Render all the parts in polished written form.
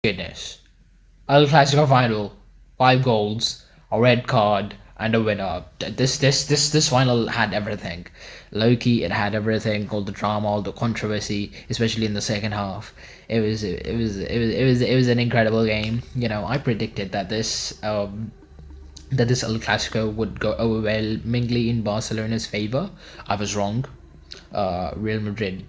Goodness. El Clasico final, 5 goals, a red card, and a winner. This final had everything. Loki, it had everything. All the drama, all the controversy, especially in the second half. It was an incredible game. I predicted that this El Clasico would go overwhelmingly in Barcelona's favor. I was wrong. Real Madrid.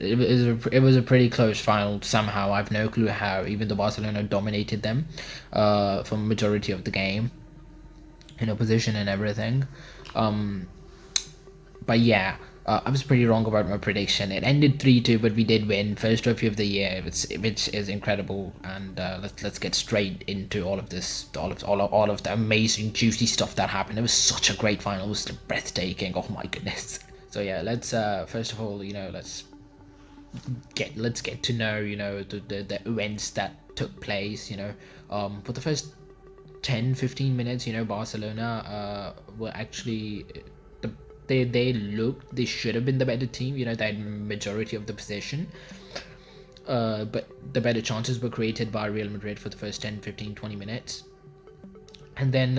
It was a pretty close final somehow. I've no clue how. Even though Barcelona dominated them, for majority of the game, in opposition and everything. Um, but yeah, I was pretty wrong about my prediction. It ended 3-2, but we did win first trophy of the year, which is incredible. And let's get straight into all of this, all of the amazing juicy stuff that happened. It was such a great final. It was breathtaking. Oh my goodness. So yeah, let's first of all, let's get to know, the events that took place. For the first 10-15 minutes, Barcelona were actually they should have been the better team. They had majority of the possession, but the better chances were created by Real Madrid for the first 10, 15, 20 minutes. And then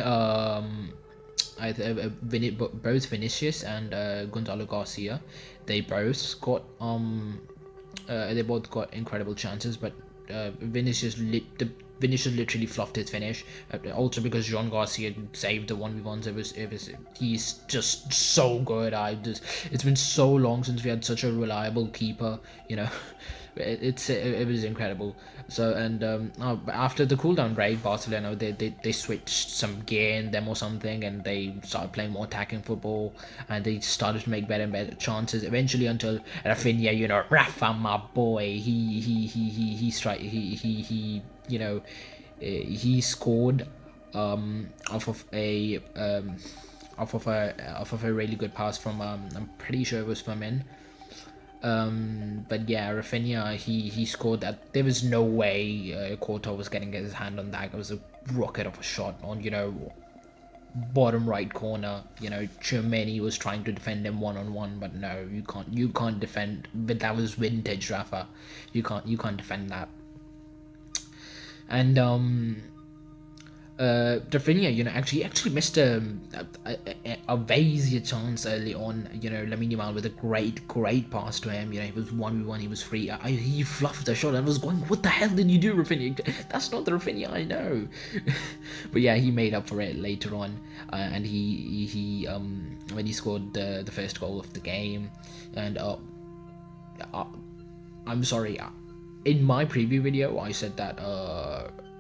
both Vinicius and Gonzalo Garcia, they both got incredible chances, but Vinicius literally fluffed his finish. Also because Jean Garcia saved the 1v1s. He's just so good. It's been so long since we had such a reliable keeper. It was incredible. So, and after the cooldown break, Barcelona, they switched some gear in them or something, and they started playing more attacking football, and they started to make better and better chances eventually, until Rafinha, Rafa, my boy, he scored off of a really good pass from, I'm pretty sure it was from in. But yeah, Rafinha, he scored that. There was no way Courtois was getting his hand on that. It was a rocket of a shot on, bottom right corner. Tchouameni was trying to defend him one-on-one, but no, you can't defend. But that was vintage Rafa. You can't defend that. And Rafinha, actually missed a very easy chance early on. Lamine Yamal with a great pass to him. He was 1v1, he was free. He fluffed the shot. I was going, what the hell did you do, Rafinha? That's not the Rafinha I know. But yeah, he made up for it later on, and he when he scored the first goal of the game. And I'm sorry, in my preview video, I said that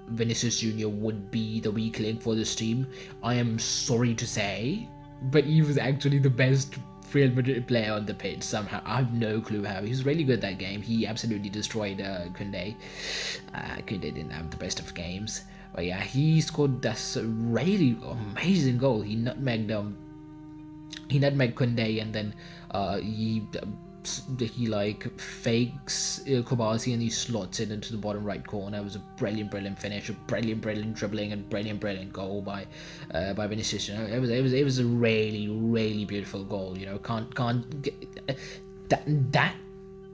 Vinicius Jr. would be the weak link for this team. I am sorry to say, but he was actually the best Real Madrid player on the pitch somehow. I have no clue how. He was really good that game. He absolutely destroyed Koundé. Koundé didn't have the best of games. But yeah, he scored this really amazing goal. He nutmegged Koundé, and then he like fakes Kobasi, and he slots it into the bottom right corner. It was a brilliant finish, a brilliant dribbling, and brilliant goal by Vinicius. It was a really beautiful goal. Can't get, that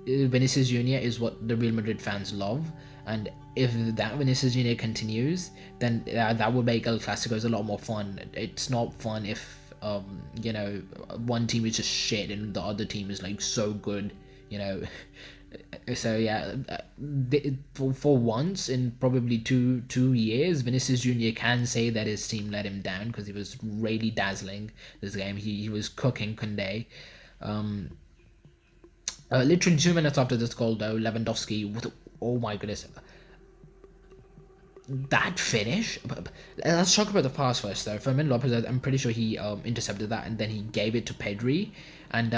Vinicius Junior is what the Real Madrid fans love, and if that Vinicius Junior continues, then that would make El Clásicos a lot more fun. It's not fun if one team is just shit and the other team is like so good. So yeah, for once in probably two years, Vinicius Junior can say that his team let him down, because he was really dazzling this game. He was cooking Koundé. Literally 2 minutes after this goal, though, Lewandowski with, oh my goodness, that finish. Let's talk about the pass first, though. Fermin Lopez, I'm pretty sure he intercepted that, and then he gave it to Pedri, and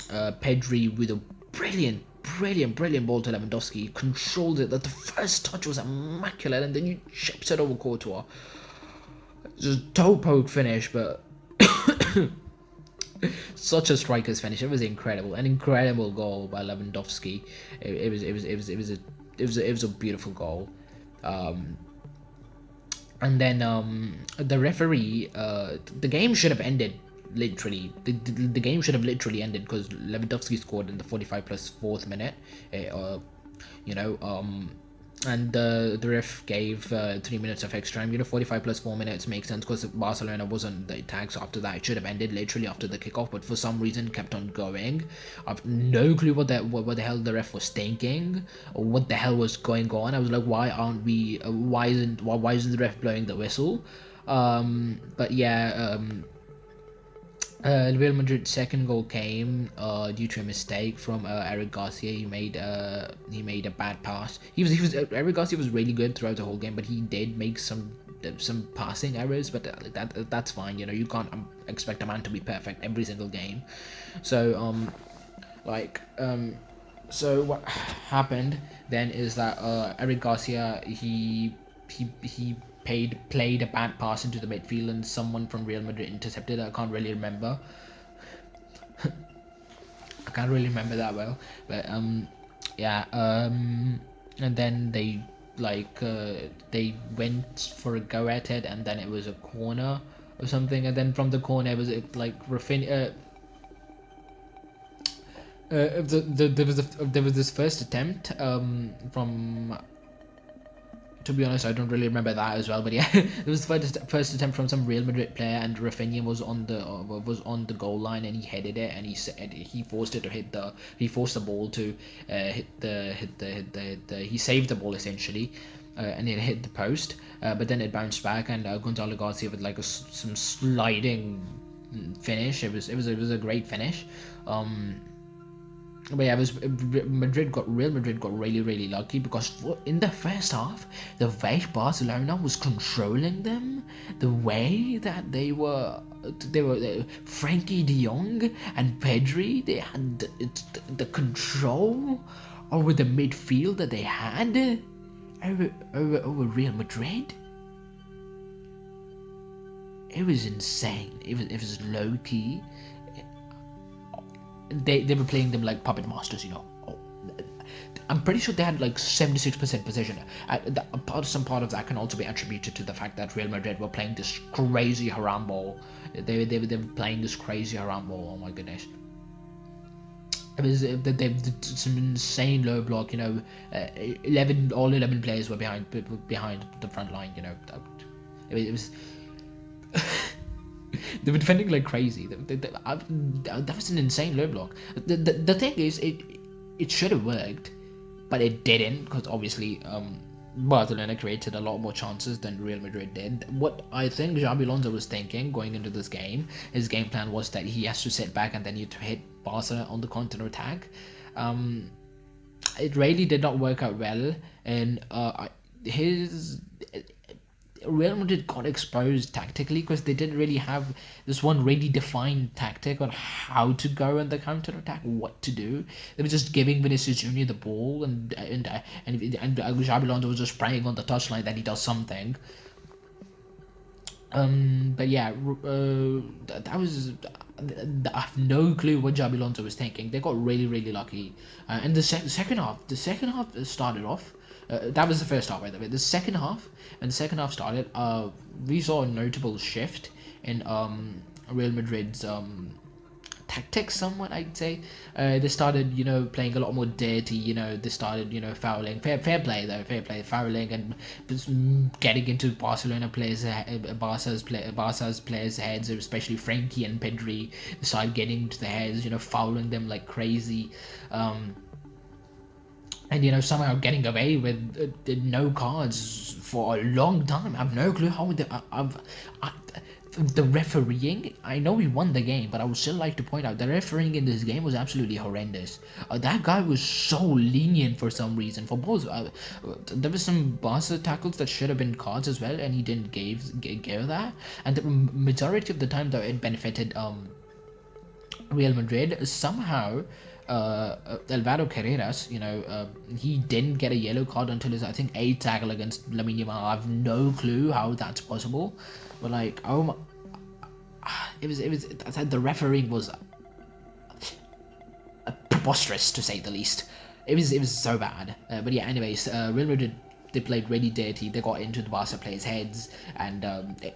Pedri with a brilliant ball to Lewandowski, controlled it. That the first touch was immaculate, and then you chips it over Courtois. Just toe poke finish, but such a striker's finish. It was incredible, an incredible goal by Lewandowski. It was a beautiful goal. And then the referee, the game should have ended literally. The game should have literally ended, because Lewandowski scored in the 45 plus 4th minute. and the ref gave 3 minutes of extra time. 45 plus 4 minutes makes sense because Barcelona wasn't the attack, so after that it should have ended literally after the kickoff, but for some reason kept on going. I've no clue what the hell the ref was thinking, or what the hell was going on. I was like, why aren't we why isn't the ref blowing the whistle? But yeah, Real Madrid's second goal came due to a mistake from Eric Garcia. He made a bad pass. Eric Garcia was really good throughout the whole game, but he did make some passing errors. But that's fine. You know, you can't expect a man to be perfect every single game. So so what happened then is that Eric Garcia he played a bad pass into the midfield, and someone from Real Madrid intercepted it. I can't really remember. I can't really remember that well, but yeah. And then they they went for a go at it, and then it was a corner or something, and then from the corner it was like Rafinha. There was this first attempt from. To be honest, I don't really remember that as well, but yeah, it was the first attempt from some Real Madrid player, and Rafinha was on the goal line, and he headed it, and he forced it to he forced the ball to he saved the ball essentially, and it hit the post, but then it bounced back, and Gonzalo Garcia with like some sliding finish. It was a great finish. But yeah, Real Madrid got really lucky, because in the first half, the way Barcelona was controlling them, the way that they were Frankie De Jong and Pedri, they had the control over the midfield that they had over Real Madrid. It was insane. It was low key. They were playing them like puppet masters, you know. I'm pretty sure they had like 76% possession. Some part of that can also be attributed to the fact that Real Madrid were playing this crazy haram ball. They were playing this crazy haram ball. Oh my goodness. It was they some insane low block. You know, 11 players were behind the front line. You know, it was. They were defending like crazy. That was an insane low block. The thing is, it should have worked, but it didn't, because obviously Barcelona created a lot more chances than Real Madrid did. What I think Xabi Alonso was thinking going into this game, his game plan was that he has to sit back and then you to hit Barca on the counter attack. It really did not work out well, and Real Madrid got exposed tactically because they didn't really have this one really defined tactic on how to go in the counter attack, what to do. They were just giving Vinicius Junior the ball, and Xabi Alonso was just praying on the touchline that he does something. But yeah, that was. I have no clue what Xabi Alonso was thinking. They got really lucky, and the second half started off. That was the first half, by the way. The second half started, we saw a notable shift in Real Madrid's tactics, somewhat, I'd say. They started, playing a lot more dirty. They started, fouling. Fair play though, fouling and getting into Barcelona players, Barca's players' heads, especially Frankie and Pedri. They started getting into their heads, fouling them like crazy. And somehow getting away with no cards for a long time. I have no clue how the refereeing. I know we won the game, but I would still like to point out the refereeing in this game was absolutely horrendous. That guy was so lenient for some reason. For both, there was some Barca tackles that should have been cards as well, and he didn't give that. And the majority of the time, though, it benefited Real Madrid somehow. Alvaro Carreras, he didn't get a yellow card until his, I think, 8th tackle against Lamine Yamal. I have no clue how that's possible, but like, oh my, the refereeing was preposterous, to say the least. It was so bad. But yeah, anyways, Real Madrid played really dirty. They got into the Barca players' heads, and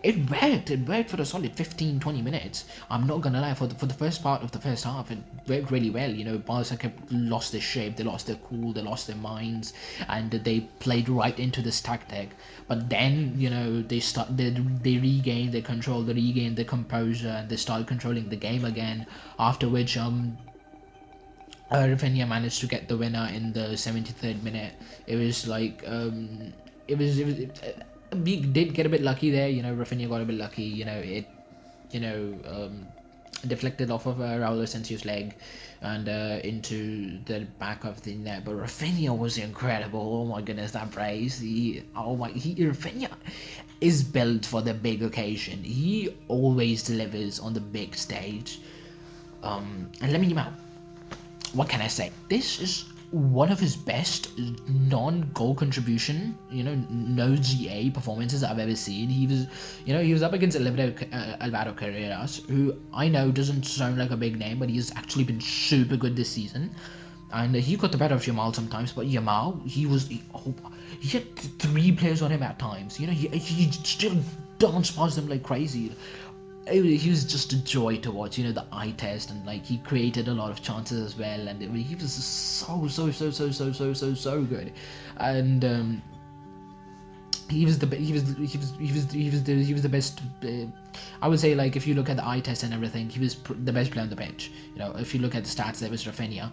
it worked. It worked for a solid 15-20 minutes. I'm not gonna lie. For the first part of the first half, it worked really well. You know, Barca lost their shape, they lost their cool, they lost their minds, and they played right into this tactic. But then, you know, they regained their control, they regained their composure, and they started controlling the game again. After which, Rafinha managed to get the winner in the 73rd minute. It was like, we did get a bit lucky there. You know, Rafinha got a bit lucky. You know, deflected off of Raul Asensio's leg and into the back of the net. But Rafinha was incredible. Oh my goodness, that brace! Rafinha is built for the big occasion. He always delivers on the big stage. And let me know. What can I say? This is one of his best non-goal contribution, you know, no GA performances I've ever seen. He was up against Alvaro Carreras, who I know doesn't sound like a big name, but he's actually been super good this season. And he got the better of Yamal sometimes, but Yamal, he had 3 players on him at times. You know, he still danced past them like crazy. He was just a joy to watch, you know, the eye test, and like he created a lot of chances as well, and he was so good, and he was the best. I would say, like, if you look at the eye test and everything, he was the best player on the bench. You know, if you look at the stats, there was Rafinha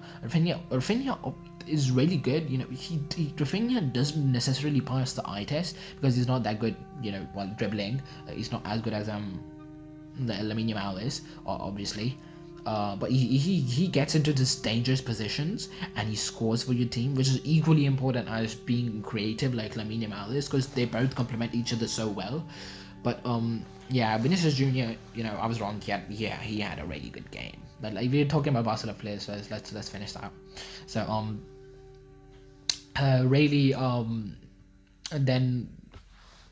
is really good. You know, Rafinha doesn't necessarily pass the eye test because he's not that good, you know, while dribbling. He's not as good as Lamine Yamal is, obviously, but he gets into these dangerous positions and he scores for your team, which is equally important as being creative like Lamine Yamal is, because they both complement each other so well. But yeah, Vinicius Junior, you know, I was wrong. He had a really good game. But like, we're talking about Barcelona players, so let's finish that. So really, and then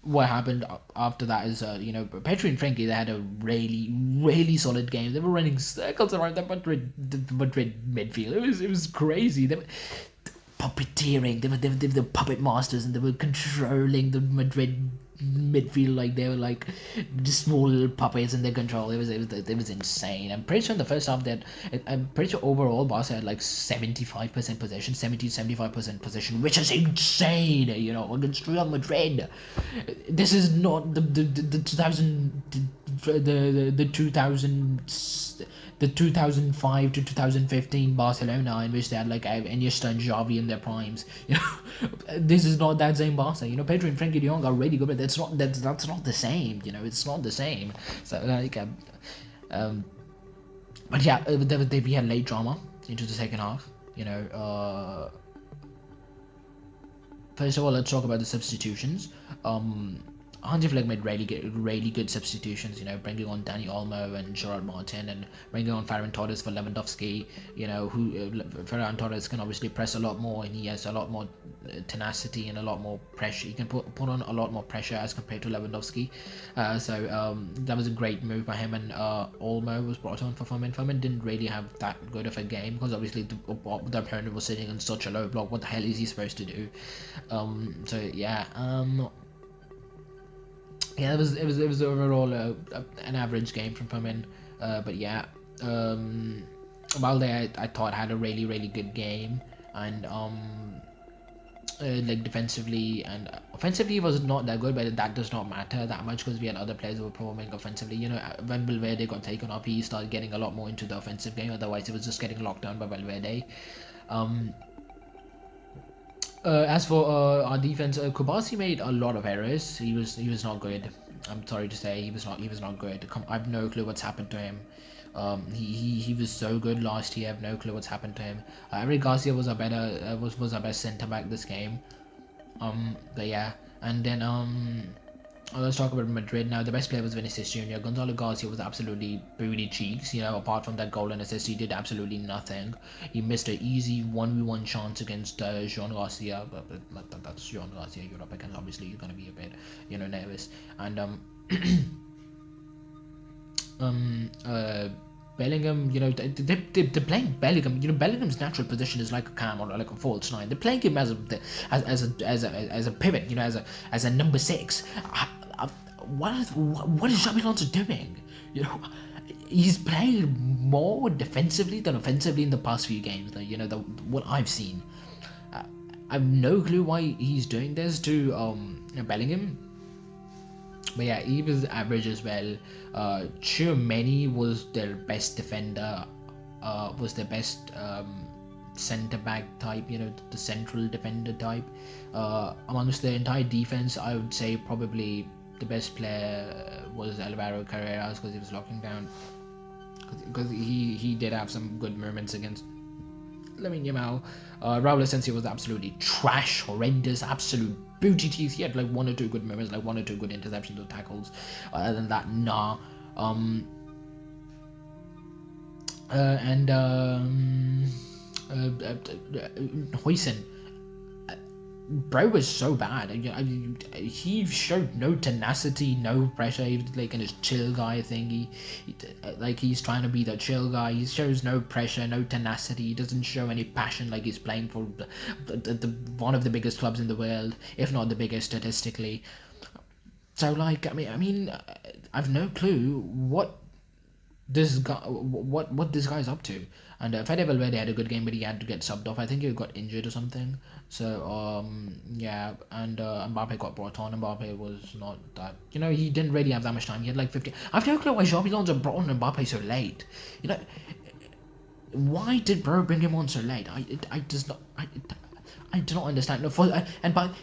what happened after that is, you know, Pedri and Frenkie, they had a really solid game. They were running circles around the Madrid midfield. It was crazy. They were puppeteering. They were the puppet masters, and they were controlling the Madrid midfield like they were like just small little puppets in their control. It was insane. I'm pretty sure in the first half I'm pretty sure overall Barca had like 75% possession, 75% possession, which is insane, you know, against Real Madrid. This is not the 2005 to 2015 Barcelona, in which they had like Iniesta and Xavi in their primes. You know, this is not that same Barca. You know, Pedro and Frenkie de Jong are really good, but that's not the same. You know, it's not the same. So like, but yeah, we had late drama into the second half. You know, first of all, let's talk about the substitutions. Hansi Flick made really good substitutions, you know, bringing on Dani Olmo and Gerard Martin, and bringing on Ferran Torres for Lewandowski, you know, who Ferran Torres can obviously press a lot more, and he has a lot more tenacity and a lot more pressure. He can put on a lot more pressure as compared to Lewandowski. So that was a great move by him, and Olmo was brought on for Firmin. Firmin didn't really have that good of a game because obviously the opponent was sitting in such a low block. What the hell is he supposed to do? So yeah, yeah, it was overall an average game from Firmin, but yeah, Valde I thought had a really good game, and like defensively and offensively was not that good, but that does not matter that much because we had other players who were performing offensively. You know, when Valverde got taken off, he started getting a lot more into the offensive game. Otherwise, it was just getting locked down by Valverde. As for our defense, Kubasi made a lot of errors. He was not good. I'm sorry to say, he was not good. I have no clue what's happened to him. He was so good last year. I have no clue what's happened to him. Eric Garcia was our best centre back this game. But yeah, and then let's talk about Madrid now. The best player was Vinicius Junior. Gonzalo Garcia was absolutely booty cheeks. You know, apart from that goal and assist, he did absolutely nothing. He missed an easy 1v1 chance against Jean Garcia, but that's Jean Garcia. You're up against, obviously you're gonna be a bit, you know, nervous. And Bellingham, they're playing Bellingham. Bellingham's natural position is like a cam or like a false nine. They're playing him as a pivot, as a number 6. What is Xabi Alonso doing? He's playing more defensively than offensively in the past few games. What I've seen. I have no clue why he's doing this to Bellingham. But yeah, he was average as well. Tchouaméni was their best defender, was their best centre back type, the central defender type. Amongst the entire defense, I would say probably the best player was Alvaro Carreras, because he was locking down. Because he did have some good moments against Lamine Yamal. Raul Asensio was absolutely trash, horrendous, absolute booty teeth. He had like 1 or 2 good moments, like 1 or 2 good interceptions or tackles. Other than that, nah. Huijsen, bro was so bad. He showed no tenacity, no pressure. He was like in his chill guy thing. He's trying to be the chill guy. He shows no pressure, no tenacity. He doesn't show any passion. Like he's playing for the one of the biggest clubs in the world, if not the biggest statistically. So I've no clue what this guy's up to. And Fede Valverde had a good game, but he had to get subbed off. I think he got injured or something. So yeah, and Mbappe got brought on. Mbappe was not that, he didn't really have that much time. He had like 50. I've no clue why Xabi Alonso brought on Mbappe so late. Why did bro bring him on so late? I do not understand. No,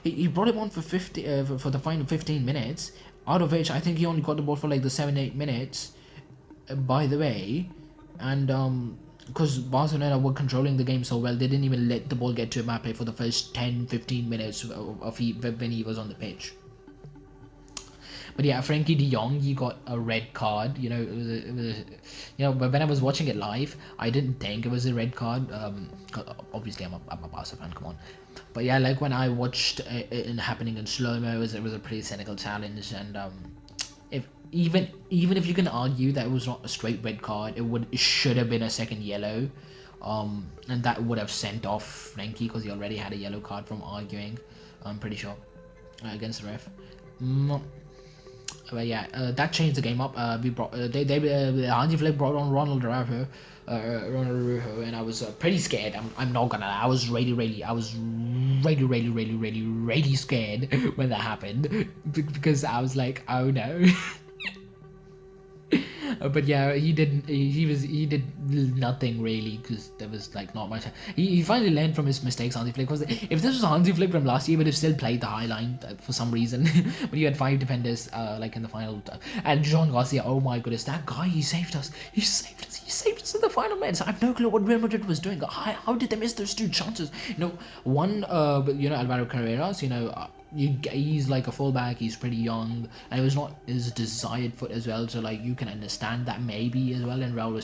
he brought him on for 50 for the final 15 minutes, out of which I think he only got the ball for like the 7-8 minutes. By the way, and because Barcelona were controlling the game so well, they didn't even let the ball get to Mbappe for the first 10-15 minutes when he was on the pitch. But yeah, Frankie de Jong, he got a red card. But when I was watching it live, I didn't think it was a red card. Obviously, I'm a Barca fan. Come on. But yeah, like when I watched it happening in slow mo, it was a pretty cynical challenge. And even if you can argue that it was not a straight red card, it should have been a second yellow, and that would have sent off Frankie, because he already had a yellow card from arguing, I'm pretty sure, against the ref. But yeah, that changed the game up. We brought Hansi Flick brought on Ronald Araujo, and I was pretty scared. I'm not gonna lie. I was really scared when that happened, because I was like, oh no. But yeah, he did nothing really, because there was like not much. He finally learned from his mistakes, Hansi Flick. Because if this was Hansi Flick from last year, he would have still played the high line for some reason. But you had 5 defenders like in the final, and Jean Garcia, oh my goodness, that guy, he saved us in the final minutes. I have no clue what Real Madrid was doing. How did they miss those 2 chances? One Alvaro Carreras, he's like a fullback, he's pretty young, and it was not his desired foot as well, so like you can understand that maybe as well. And Raul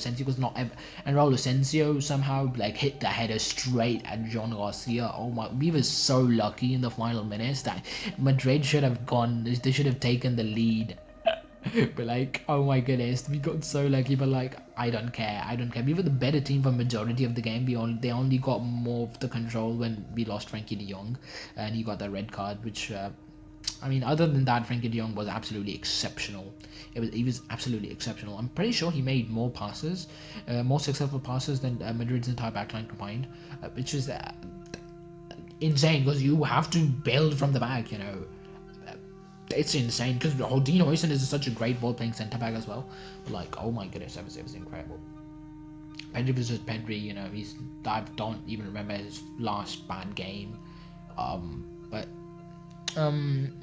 Asensio somehow like hit the header straight at John Garcia. Oh my, we were so lucky in the final minutes that Madrid should have taken the lead. But like, oh my goodness, we got so lucky. But like, I don't care. We were the better team for majority of the game. They only got more of the control when we lost Frankie de Jong, and he got that red card. Which, other than that, Frankie de Jong was absolutely exceptional. He was absolutely exceptional. I'm pretty sure he made more passes, more successful passes than Madrid's entire backline combined, which is insane, because you have to build from the back. It's insane, because Dean Huijsen is such a great ball-playing centre-back as well. But like, oh my goodness, it was incredible. Pedri was just Pedri, I don't even remember his last bad game.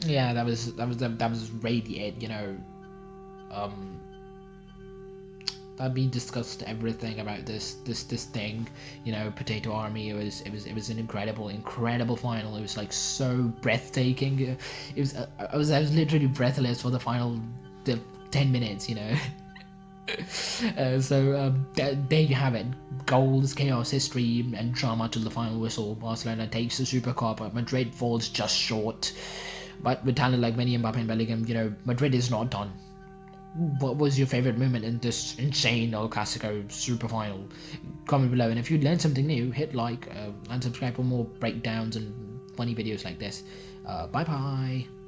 Yeah, that was really it, that we discussed everything about this thing, Potato Army. It was an incredible final. It was like so breathtaking. I was literally breathless for the final 10 minutes, So there you have it. Goals, chaos, history, and drama till the final whistle. Barcelona takes the Super Copa. Madrid falls just short. But with talent like Messi, Mbappe, and Bellingham, Madrid is not done. what was your favorite moment in this insane El Clasico super final? Comment below, and if you learned something new, hit like and subscribe for more breakdowns and funny videos like this. Bye bye.